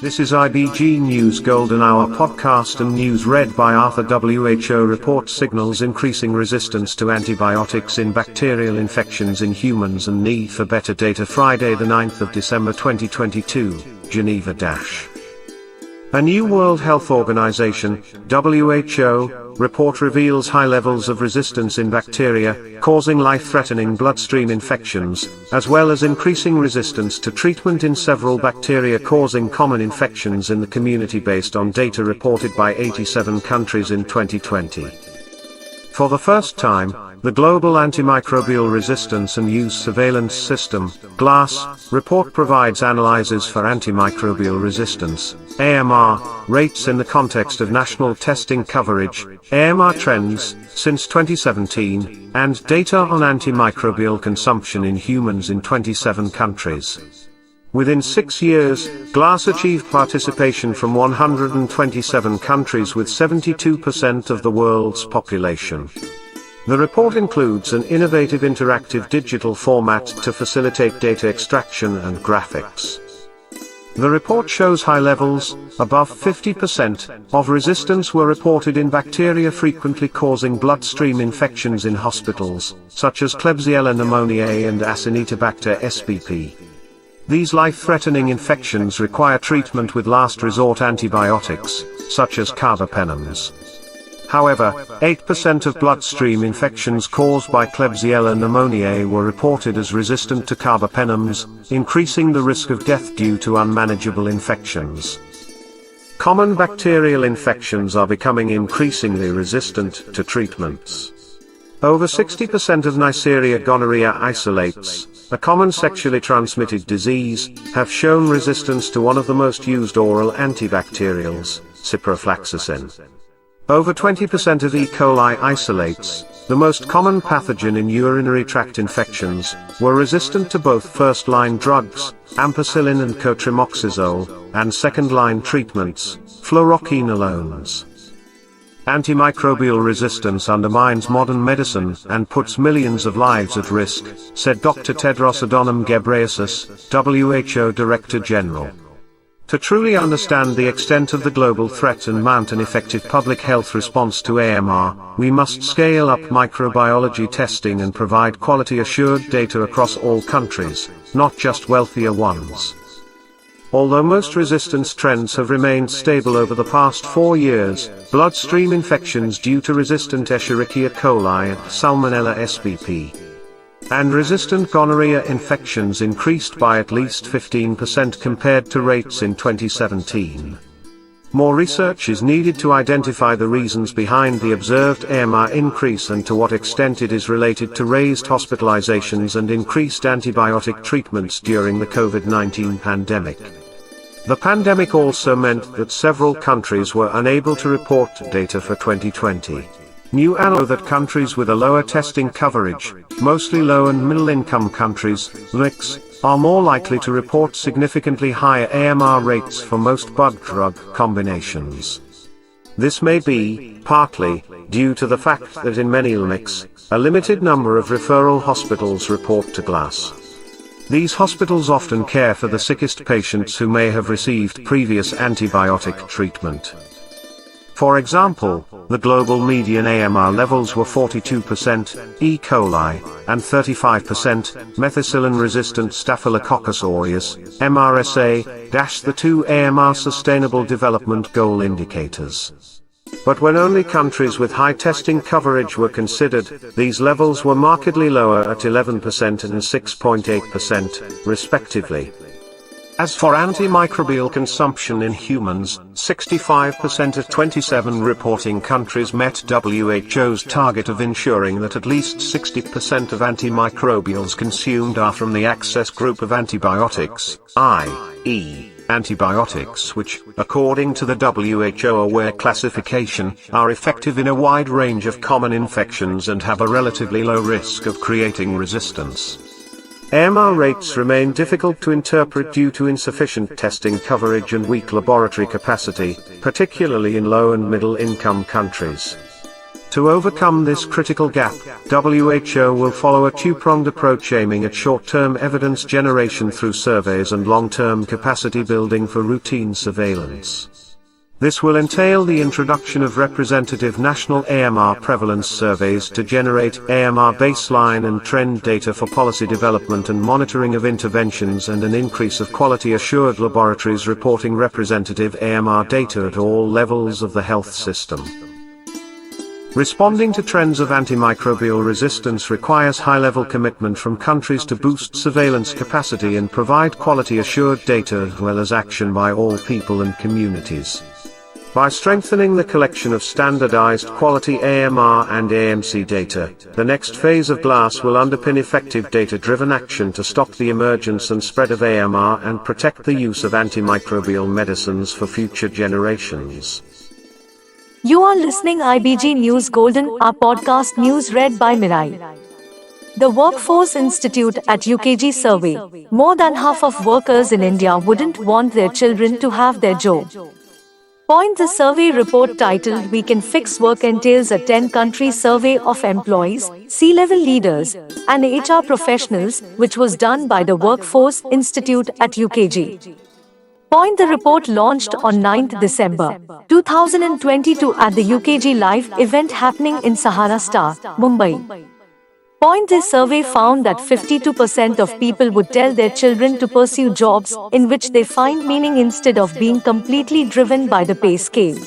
This is IBG News Golden Hour podcast and news read by Arthur. WHO report signals increasing resistance to antibiotics in bacterial infections in humans and need for better data. Friday the 9th of December 2022, Geneva. A new World Health Organization, WHO, report reveals high levels of resistance in bacteria, causing life-threatening bloodstream infections, as well as increasing resistance to treatment in several bacteria causing common infections in the community based on data reported by 87 countries in 2020. For the first time, the Global Antimicrobial Resistance and Use Surveillance System, GLASS, report provides analyses for antimicrobial resistance, AMR, rates in the context of national testing coverage, AMR trends, since 2017, and data on antimicrobial consumption in humans in 27 countries. Within 6 years, GLASS achieved participation from 127 countries with 72% of the world's population. The report includes an innovative interactive digital format to facilitate data extraction and graphics. The report shows high levels, above 50%, of resistance were reported in bacteria frequently causing bloodstream infections in hospitals, such as Klebsiella pneumoniae and Acinetobacter spp. These life-threatening infections require treatment with last-resort antibiotics, such as carbapenems. However, 8% of bloodstream infections caused by Klebsiella pneumoniae were reported as resistant to carbapenems, increasing the risk of death due to unmanageable infections. Common bacterial infections are becoming increasingly resistant to treatments. Over 60% of Neisseria gonorrhea isolates, a common sexually transmitted disease, have shown resistance to one of the most used oral antibacterials, ciprofloxacin. Over 20% of E. coli isolates, the most common pathogen in urinary tract infections, were resistant to both first-line drugs, ampicillin and cotrimoxazole, and second-line treatments, fluoroquinolones. Antimicrobial resistance undermines modern medicine and puts millions of lives at risk, said Dr. Tedros Adhanom Ghebreyesus, WHO Director General. To truly understand the extent of the global threat and mount an effective public health response to AMR, we must scale up microbiology testing and provide quality-assured data across all countries, not just wealthier ones. Although most resistance trends have remained stable over the past 4 years, bloodstream infections due to resistant Escherichia coli and Salmonella spp. and resistant gonorrhea infections increased by at least 15% compared to rates in 2017. More research is needed to identify the reasons behind the observed AMR increase and to what extent it is related to raised hospitalizations and increased antibiotic treatments during the COVID-19 pandemic. The pandemic also meant that several countries were unable to report data for 2020. New analysis that countries with a lower testing coverage, mostly low and middle income countries, LMICs, are more likely to report significantly higher AMR rates for most bug-drug combinations. This may be, partly, due to the fact that in many LMICs, a limited number of referral hospitals report to GLASS. These hospitals often care for the sickest patients who may have received previous antibiotic treatment. For example, the global median AMR levels were 42% E. coli, and 35% methicillin-resistant Staphylococcus aureus, MRSA, the two AMR Sustainable Development Goal indicators. But when only countries with high testing coverage were considered, these levels were markedly lower at 11% and 6.8%, respectively. As for antimicrobial consumption in humans, 65% of 27 reporting countries met WHO's target of ensuring that at least 60% of antimicrobials consumed are from the access group of antibiotics, i.e., antibiotics which, according to the WHO AWARE classification, are effective in a wide range of common infections and have a relatively low risk of creating resistance. AMR rates remain difficult to interpret due to insufficient testing coverage and weak laboratory capacity, particularly in low and middle income countries. To overcome this critical gap, WHO will follow a two-pronged approach aiming at short-term evidence generation through surveys and long-term capacity building for routine surveillance. This will entail the introduction of representative national AMR prevalence surveys to generate AMR baseline and trend data for policy development and monitoring of interventions, and an increase of quality-assured laboratories reporting representative AMR data at all levels of the health system. Responding to trends of antimicrobial resistance requires high-level commitment from countries to boost surveillance capacity and provide quality-assured data as well as action by all people and communities. By strengthening the collection of standardized quality AMR and AMC data, the next phase of GLASS will underpin effective data-driven action to stop the emergence and spread of AMR and protect the use of antimicrobial medicines for future generations. You are listening IBG News Golden, our podcast news read by Mirai. The Workforce Institute at UKG survey, more than half of workers in India wouldn't want their children to have their job. The survey report titled "We Can Fix Work" entails a 10-country survey of employees, C-level leaders, and HR professionals, which was done by the Workforce Institute at UKG. The report launched on 9th December 2022 at the UKG Live event happening in Sahara Star, Mumbai. This survey found that 52% of people would tell their children to pursue jobs in which they find meaning instead of being completely driven by the pay scale.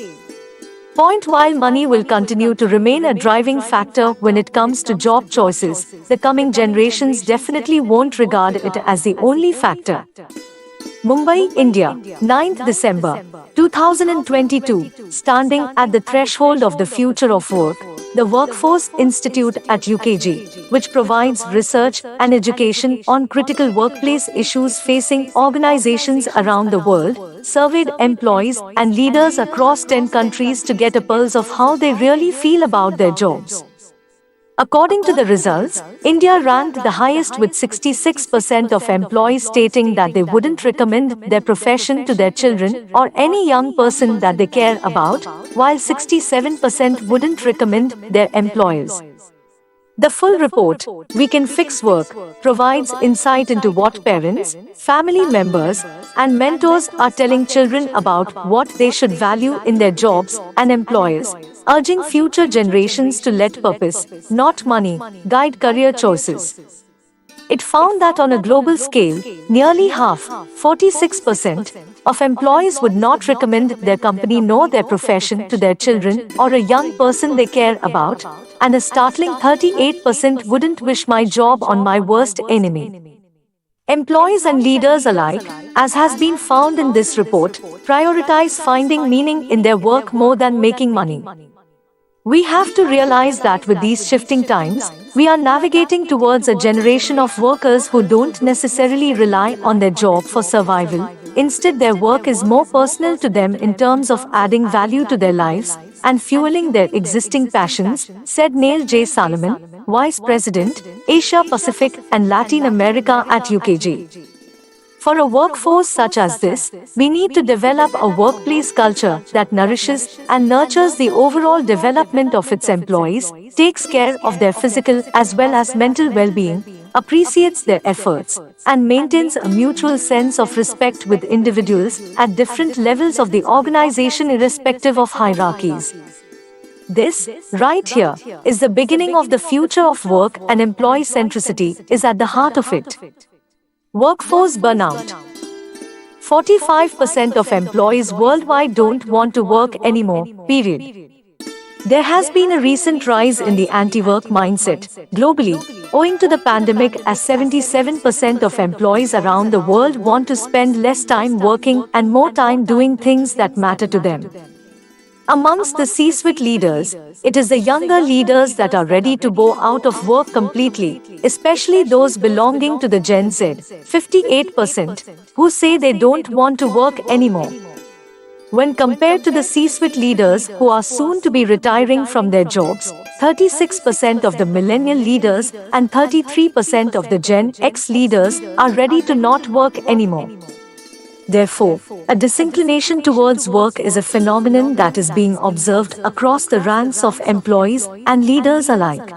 While money will continue to remain a driving factor when it comes to job choices, the coming generations definitely won't regard it as the only factor. Mumbai, India, 9th December 2022. Standing at the threshold of the future of work, the Workforce Institute at UKG, which provides research and education on critical workplace issues facing organizations around the world, surveyed employees and leaders across 10 countries to get a pulse of how they really feel about their jobs. According to the results, India ranked the highest with 66% of employees stating that they wouldn't recommend their profession to their children or any young person that they care about, while 67% wouldn't recommend their employers. The full report, "We Can Fix Work," provides insight into what parents, family members, and mentors are telling children about what they should value in their jobs, and employers, urging future generations to let purpose, not money, guide career choices. It found that on a global scale, nearly half, 46%, of employees would not recommend their company nor their profession to their children or a young person they care about, and a startling 38% wouldn't wish my job on my worst enemy. Employees and leaders alike, as has been found in this report, prioritize finding meaning in their work more than making money. We have to realize that with these shifting times, we are navigating towards a generation of workers who don't necessarily rely on their job for survival. Instead, their work is more personal to them in terms of adding value to their lives and fueling their existing passions, said Neil J. Salomon, Vice President, Asia Pacific and Latin America at UKG. For a workforce such as this, we need to develop a workplace culture that nourishes and nurtures the overall development of its employees, takes care of their physical as well as mental well-being, appreciates their efforts, and maintains a mutual sense of respect with individuals at different levels of the organization irrespective of hierarchies. This, right here, is the beginning of the future of work, and employee centricity is at the heart of it. Workforce burnout. 45% of employees worldwide don't want to work anymore, period. There has been a recent rise in the anti-work mindset, globally, owing to the pandemic, as 77% of employees around the world want to spend less time working and more time doing things that matter to them. Amongst the C-suite leaders, it is the younger leaders that are ready to bow out of work completely, especially those belonging to the Gen Z, 58%, who say they don't want to work anymore. When compared to the C-suite leaders who are soon to be retiring from their jobs, 36% of the millennial leaders and 33% of the Gen X leaders are ready to not work anymore. Therefore, a disinclination towards work is a phenomenon that is being observed across the ranks of employees and leaders alike.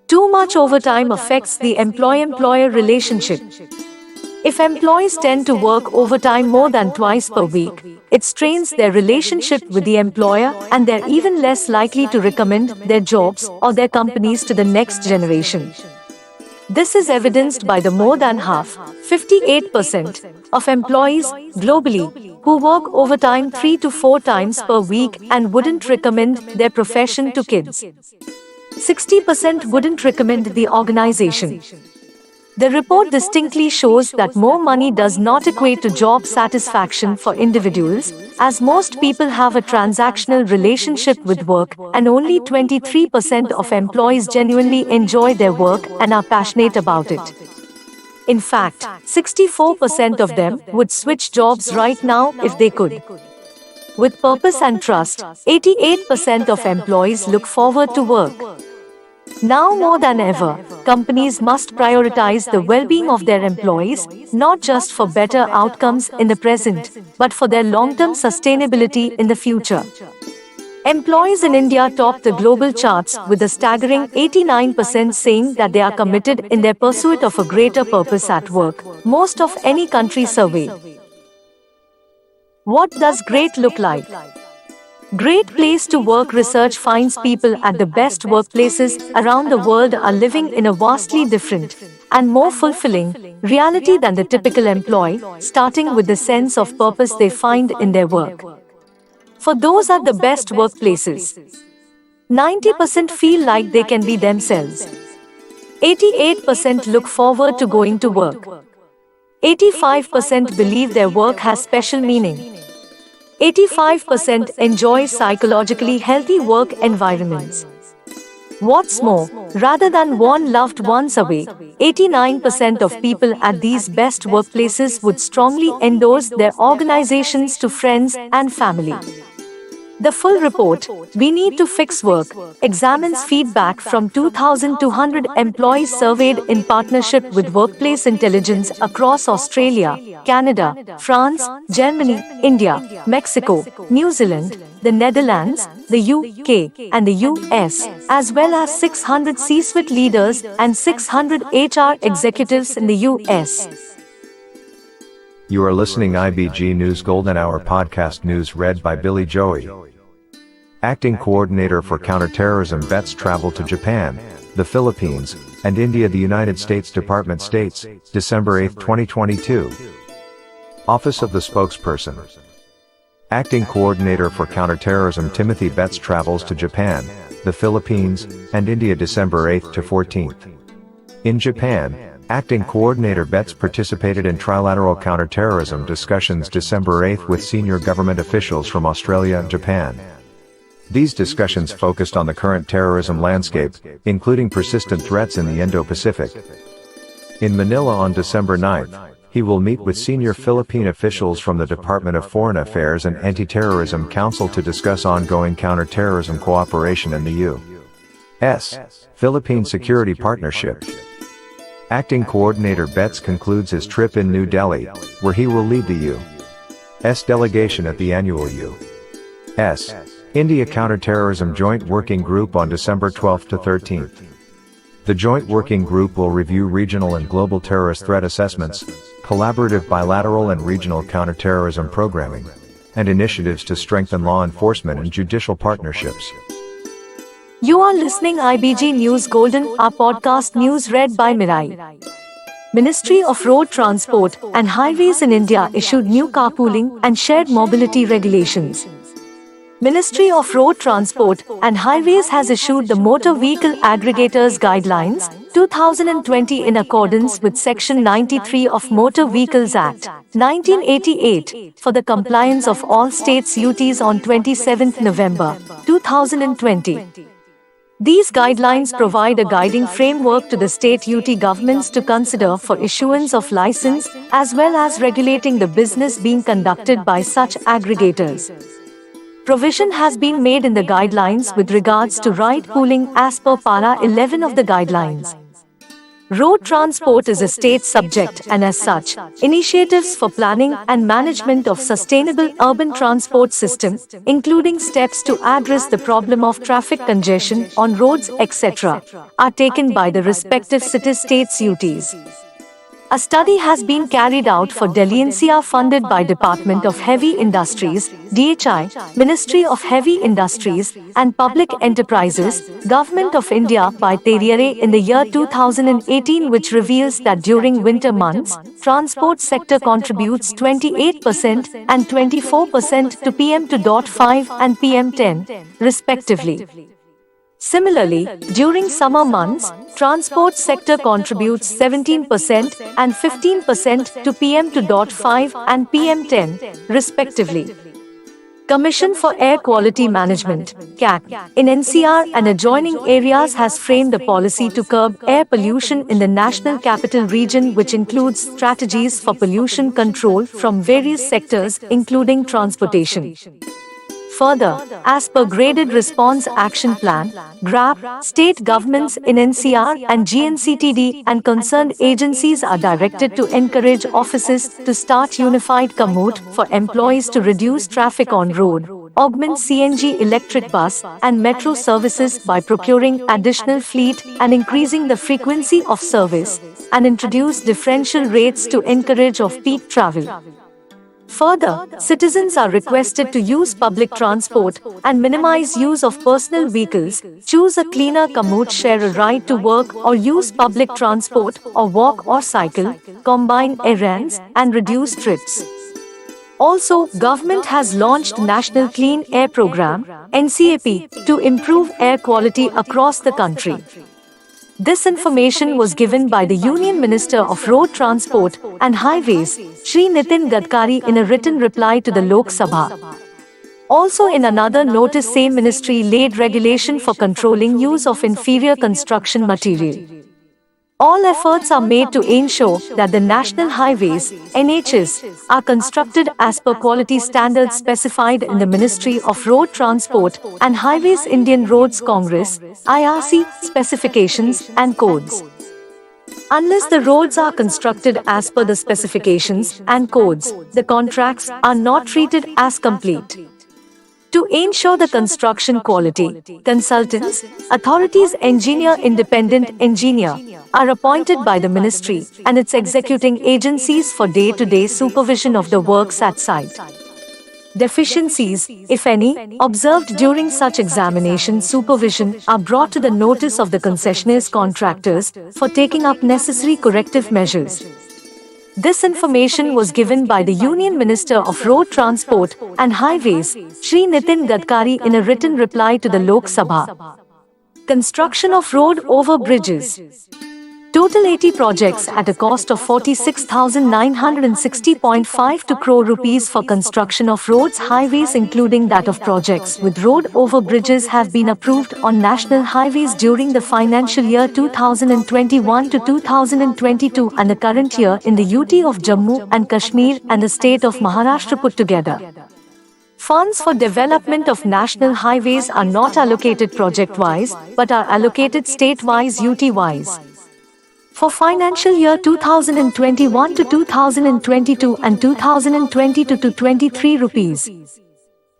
Too much overtime affects the employee-employer relationship. If employees tend to work overtime more than twice per week, it strains their relationship with the employer, and they're even less likely to recommend their jobs or their companies to the next generation. This is evidenced by the more than half, 58%, of employees globally who work overtime 3 to 4 times per week and wouldn't recommend their profession to kids. 60% wouldn't recommend the organization. The report distinctly shows that more money does not equate to job satisfaction for individuals, as most people have a transactional relationship with work, and only 23% of employees genuinely enjoy their work and are passionate about it. In fact, 64% of them would switch jobs right now if they could. With purpose and trust, 88% of employees look forward to work. Now more than ever, companies must prioritize the well-being of their employees, not just for better outcomes in the present, but for their long-term sustainability in the future. Employees in India top the global charts with a staggering 89% saying that they are committed in their pursuit of a greater purpose at work, most of any country survey. What does great look like? Great Place to Work research finds people at the best workplaces around the world are living in a vastly different and more fulfilling reality than the typical employee, starting with the sense of purpose they find in their work. For those at the best workplaces, 90% feel like they can be themselves. 88% look forward to going to work. 85% believe their work has special meaning. 85% enjoy psychologically healthy work environments. What's more, rather than warn loved ones away, 89% of people at these best workplaces would strongly endorse their organizations to friends and family. The full report, We Need to Fix Work, examines feedback from 2,200 employees surveyed in partnership with Workplace Intelligence across Australia, Canada, France, Germany, India, Mexico, New Zealand, the Netherlands, the UK, and the US, as well as 600 C-suite leaders and 600 HR executives in the US. You are listening IBG News Golden Hour podcast news read by Billy Joey. Acting Coordinator for Counterterrorism vets travel to Japan, the Philippines, and India. The United States Department states, December 8, 2022. Office of the Spokesperson. Acting Coordinator for Counterterrorism Timothy Betts travels to Japan, the Philippines, and India December 8 to 14th. In Japan, Acting Coordinator Betts participated in trilateral counterterrorism discussions December 8 with senior government officials from Australia and Japan. These discussions focused on the current terrorism landscape, including persistent threats in the Indo-Pacific. In Manila on December 9, he will meet with senior Philippine officials from the Department of Foreign Affairs and Anti-Terrorism Council to discuss ongoing counterterrorism cooperation and the U.S. Philippine Security Partnership. Acting Coordinator Betts concludes his trip in New Delhi, where he will lead the U.S. delegation at the annual U.S. India Counterterrorism Joint Working Group on December 12 to 13. The Joint Working Group will review regional and global terrorist threat assessments, collaborative bilateral and regional counterterrorism programming, and initiatives to strengthen law enforcement and judicial partnerships. You are listening IBG News Golden, our podcast news read by Mirai. Ministry of Road Transport and Highways in India issued new carpooling and shared mobility regulations. Ministry of Road Transport and Highways has issued the Motor Vehicle Aggregators Guidelines 2020 in accordance with Section 93 of Motor Vehicles Act 1988 for the compliance of all states' UTs on 27 November 2020. These guidelines provide a guiding framework to the state UT governments to consider for issuance of license, as well as regulating the business being conducted by such aggregators. Provision has been made in the guidelines with regards to ride pooling as per Para 11 of the guidelines. Road transport is a state subject and as such, initiatives for planning and management of sustainable urban transport system, including steps to address the problem of traffic congestion on roads, etc., are taken by the respective city-states UTs. A study has been carried out for Delhi NCR funded by Department of Heavy Industries, DHI, Ministry of Heavy Industries and Public Enterprises, Government of India by Tertiary in the year 2018, which reveals that during winter months, transport sector contributes 28% and 24% to PM2.5 and PM10, respectively. Similarly, during summer months, transport sector contributes 17% and 15% to PM2.5 and PM10, respectively. Commission for Air Quality Management (CAQ) in NCR and adjoining areas has framed a policy to curb air pollution in the National Capital Region, which includes strategies for pollution control from various sectors, including transportation. Further, as per Graded Response Action Plan, GRAP, state governments in NCR and GNCTD and concerned agencies are directed to encourage offices to start unified commute for employees to reduce traffic on road, augment CNG electric bus and metro services by procuring additional fleet and increasing the frequency of service, and introduce differential rates to encourage off-peak travel. Further, citizens are requested to use public transport and minimize use of personal vehicles, choose a cleaner commute, share a ride to work or use public transport or walk or cycle, combine errands and reduce trips. Also, government has launched National Clean Air Program (NCAP) to improve air quality across the country. This information was given by the Union Minister of Road Transport and Highways, Shri Nitin Gadkari, in a written reply to the Lok Sabha. Also, in another notice, same ministry laid regulation for controlling use of inferior construction material. All efforts are made to ensure that the national highways (NHs) are constructed as per quality standards specified in the Ministry of Road Transport and Highways Indian Roads Congress (IRC) specifications and codes. Unless the roads are constructed as per the specifications and codes, the contracts are not treated as complete. To ensure the construction quality, consultants, authorities, independent engineer, are appointed by the ministry and its executing agencies for day-to-day supervision of the works at site. Deficiencies, if any, observed during such examination supervision are brought to the notice of the concessionaires contractors for taking up necessary corrective measures. This information was given by the Union Minister of Road Transport and Highways, Shri Nitin Gadkari, in a written reply to the Lok Sabha. Construction of road over bridges. Total 80 projects at a cost of 46,960.52 crore rupees for construction of roads, highways, including that of projects with road over bridges, have been approved on national highways during the financial year 2021 to 2022 and the current year in the UT of Jammu and Kashmir and the state of Maharashtra put together. Funds for development of national highways are not allocated project-wise but are allocated state-wise, UT-wise. For financial year 2021 to 2022 and 2022 to 23 rupees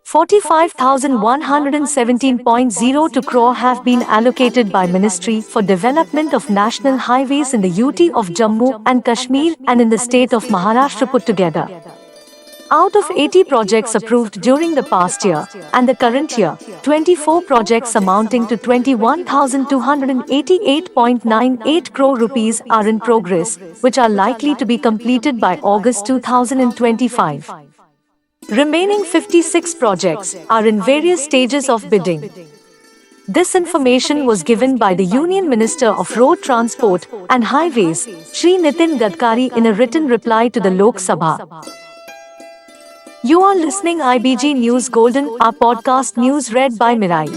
45,117.02 crore have been allocated by Ministry for Development of National Highways in the UT of Jammu and Kashmir and in the state of Maharashtra put together. Out of 80 projects approved during the past year and the current year, 24 projects amounting to 21,288.98 crore rupees are in progress, which are likely to be completed by August 2025. Remaining 56 projects are in various stages of bidding. This information was given by the Union Minister of Road Transport and Highways, Shri Nitin Gadkari, in a written reply to the Lok Sabha. You are listening IBG News Golden, our podcast news read by Mirai.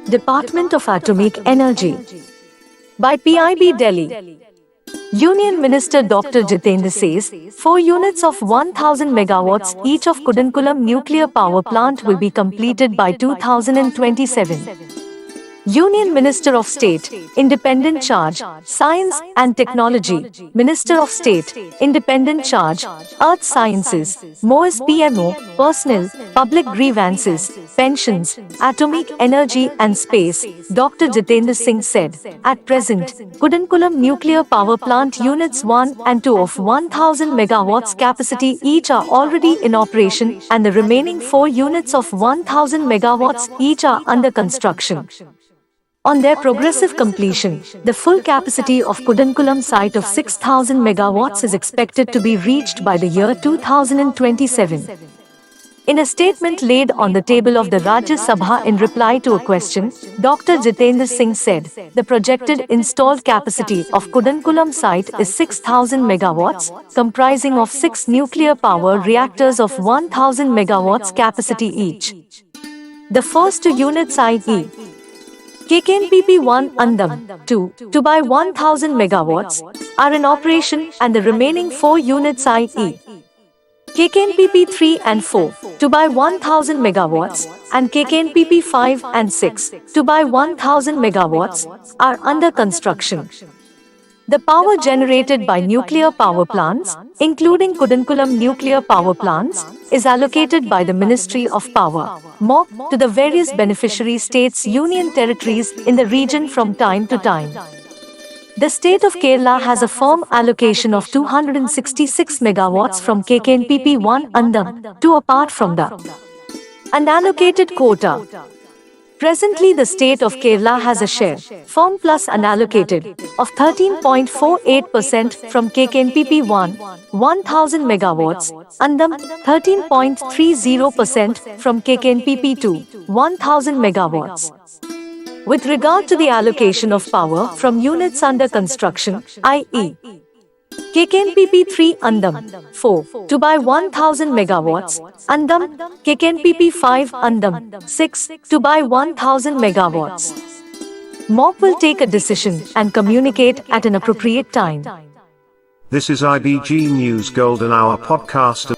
Department of Atomic Energy by PIB Delhi. Union Minister Dr. Jitendra says, 4 units of 1000 megawatts each of Kudankulam nuclear power plant will be completed by 2027. Union Minister of State, Independent Charge, Science and Technology, Minister of State, Independent Charge, Earth Sciences, MOES PMO, Personnel, Public Grievances, Pensions, Atomic Energy and Space, Dr. Jitendra Singh said, at present, Kudankulam Nuclear Power Plant Units 1 and 2 of 1000 megawatts capacity each are already in operation and the remaining 4 units of 1000 megawatts each are under construction. On their progressive completion, the full capacity of Kudankulam site of 6,000 megawatts is expected to be reached by the year 2027. In a statement laid on the table of the Rajya Sabha in reply to a question, Dr. Jitendra Singh said, the projected installed capacity of Kudankulam site is 6,000 megawatts, comprising of 6 nuclear power reactors of 1,000 megawatts capacity each. The first 2 units i.e. KKNPP 1 Andam 2 by 1000 megawatts are in operation and the remaining 4 units i.e. KKNPP 3 and 4 2 by 1000 megawatts and KKNPP 5 and 6 2 by 1000 megawatts are under construction. The power generated by nuclear power plants, including Kudankulam nuclear power plants, is allocated by the Ministry of Power, MOP, to the various beneficiary states, union territories in the region from time to time. The state of Kerala has a firm allocation of 266 megawatts from KKNPP 1 Andam 2 apart from the unallocated quota. Presently, the state of Kerala has a share, firm plus unallocated, of 13.48% from KKNPP 1, 1000 megawatts, Andam 13.30% from KKNPP 2, 1000 megawatts. With regard to the allocation of power from units under construction, i.e. KKNPP 3 Andam 4 2 by 1000 megawatts, Andam KKNPP 5 Andam 6 2 by 1000 megawatts. MOP will take a decision and communicate at an appropriate time. This is IBG News Golden Hour podcast and